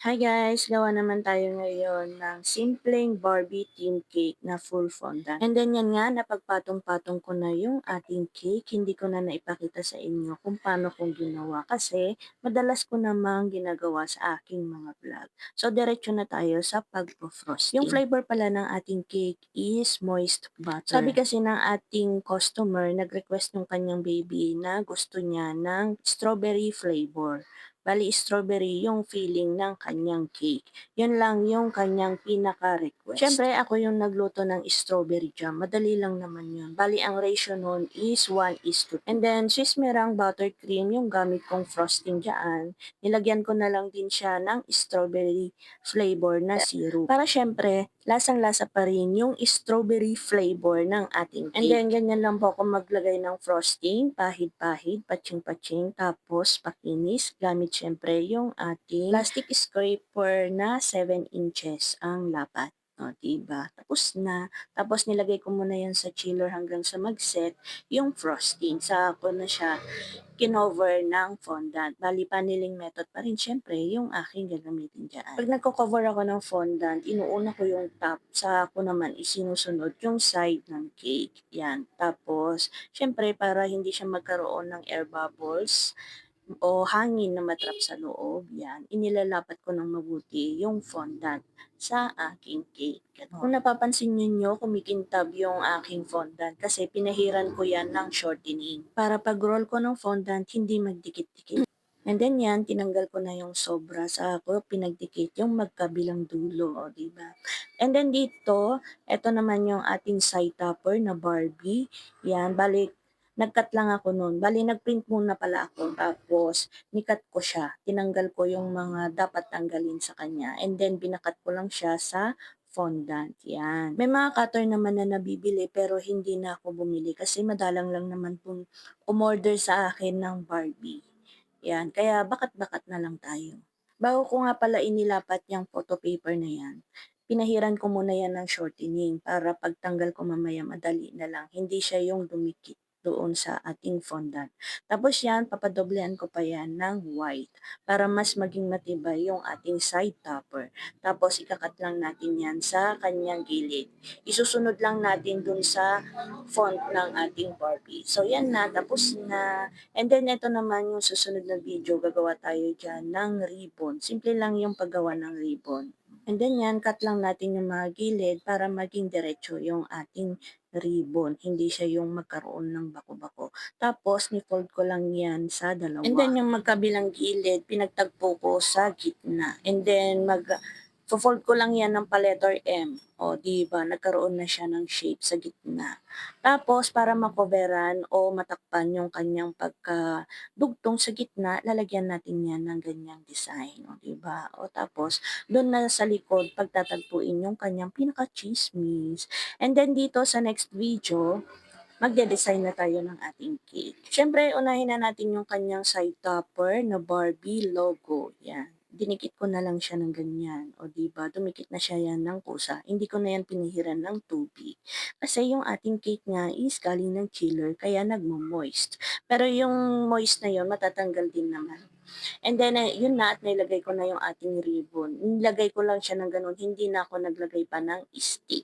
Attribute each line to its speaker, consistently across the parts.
Speaker 1: Hi guys! Gawa naman tayo ngayon ng simpleng Barbie theme cake na full fondant. And then yan nga, napagpatong-patong ko na yung ating cake. Hindi ko na naipakita sa inyo kung paano kong ginawa kasi madalas ko namang ginagawa sa aking mga vlog. So diretso na tayo sa pagpo-frosting. Yung flavor pala ng ating cake is moist butter. Sabi kasi ng ating customer, nag-request ng kanyang baby na gusto niya ng strawberry flavor. Bali, strawberry yung feeling ng kanyang cake. Yun lang yung kanyang pinaka-request. Siyempre, ako yung nagluto ng strawberry jam. Madali lang naman yun. Bali, ang ratio nun is 1:2. And then, Swiss merang buttercream, yung gamit kong frosting dyan. Nilagyan ko na lang din siya ng strawberry flavor na syrup. Para syempre, lasang-lasa pa rin yung strawberry flavor ng ating cake. And then, ganyan lang po ako maglagay ng frosting, pahid-pahid, patching-patching, tapos pakinis, gamit syempre yung ating plastic scraper na 7 inches ang lapat. O, diba? Tapos na. Tapos nilagay ko muna yan sa chiller hanggang sa mag-set yung frosting. Sa ako na siya kinover ng fondant. Bali, paneling method pa rin syempre yung aking gagamitin dyan. Pag nagko-cover ako ng fondant, inuuna ko yung top. Sa ako naman isinusunod yung side ng cake. Yan. Tapos, syempre para hindi siya magkaroon ng air bubbles, o hangin na matrap sa loob, yan, inilalapat ko ng mabuti yung fondant sa aking cake. Ganon. Kung napapansin niyo kumikintab yung aking fondant kasi pinahiran ko yan ng shortening para pag roll ko ng fondant, hindi magdikit-dikit. And then yan, tinanggal ko na yung sobra sa ako, pinagdikit yung magkabilang dulo, o diba? And then dito, eto naman yung ating side topper na Barbie. Yan, balik nag-cut lang ako nun. Bali, nag-print muna pala ako. Tapos, ni-cut ko siya. Tinanggal ko yung mga dapat tanggalin sa kanya. And then, binakat ko lang siya sa fondant. Yan. May mga cutter naman na nabibili pero hindi na ako bumili kasi madalang lang naman pong umorder sa akin ng Barbie. Yan. Kaya bakat-bakat na lang tayo. Bago ko nga pala inilapat yung photo paper na yan, pinahiran ko muna yan ng shortening para pagtanggal ko mamaya madali na lang. Hindi siya yung dumikit doon sa ating fondant. Tapos yan, papadoblehan ko pa yan ng white para mas maging matibay yung ating side topper. Tapos ikakat lang natin yan sa kanyang gilid. Isusunod lang natin dun sa font ng ating Barbie. So yan na, tapos na. And then ito naman yung susunod na video, gagawa tayo dyan ng ribbon. Simple lang yung paggawa ng ribbon. And then yan, cut lang natin yung mga gilid para maging diretso yung ating ribbon. Hindi siya yung magkaroon ng bako-bako. Tapos, ni-fold ko lang yan sa dalawa. And then yung magkabilang gilid, pinagtagpo ko sa gitna. And then, fold ko lang yan ng pa-letter M. O, diba? Nagkaroon na siya ng shape sa gitna. Tapos, para makoveran o matakpan yung kanyang pagkadugtong sa gitna, lalagyan natin yan ng ganyang design. O, diba? O, tapos, doon na sa likod, pagtatagpuin yung kanyang pinaka-chismis. And then, dito sa next video, magde-design na tayo ng ating cake. Siyempre, unahin na natin yung kanyang side topper na Barbie logo. Yan. Dinikit ko na lang siya ng ganyan. O diba, dumikit na siya yan ng kusa. Hindi ko na yan pinihiran ng tubig. Kasi yung ating cake nga is galing ng chiller, kaya nagmo-moist. Pero yung moist na yun, matatanggal din naman. And then, yun na at nailagay ko na yung ating ribbon. Nilagay ko lang siya ng ganun, hindi na ako naglagay pa ng stick.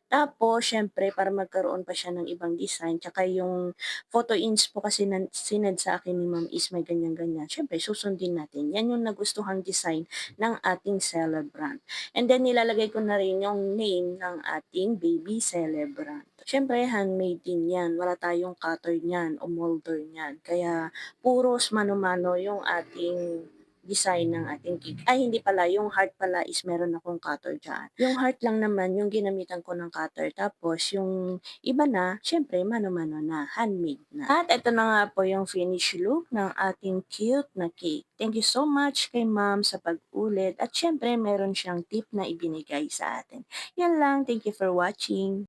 Speaker 1: Tapos, syempre, para magkaroon pa siya ng ibang design, tsaka yung photo inspo kasi na sinend sa akin ni Ma'am is may ganyan-ganyan. Syempre, susundin natin. Yan yung nagustuhang design ng ating celebrant. And then, nilalagay ko na rin yung name ng ating baby celebrant. Syempre, handmade din yan. Wala tayong cutter niyan o molder niyan. Kaya, puros mano-mano yung ating design ng ating cake. Ay, hindi pala. Yung heart pala is meron akong cutter dyan. Yung heart lang naman, yung ginamitan ko ng cutter. Tapos, yung iba na, syempre, mano-mano na. Handmade na. At ito na nga po yung finish look ng ating cute na cake. Thank you so much kay ma'am sa pag-ulit. At syempre, meron siyang tip na ibinigay sa atin. Yan lang. Thank you for watching.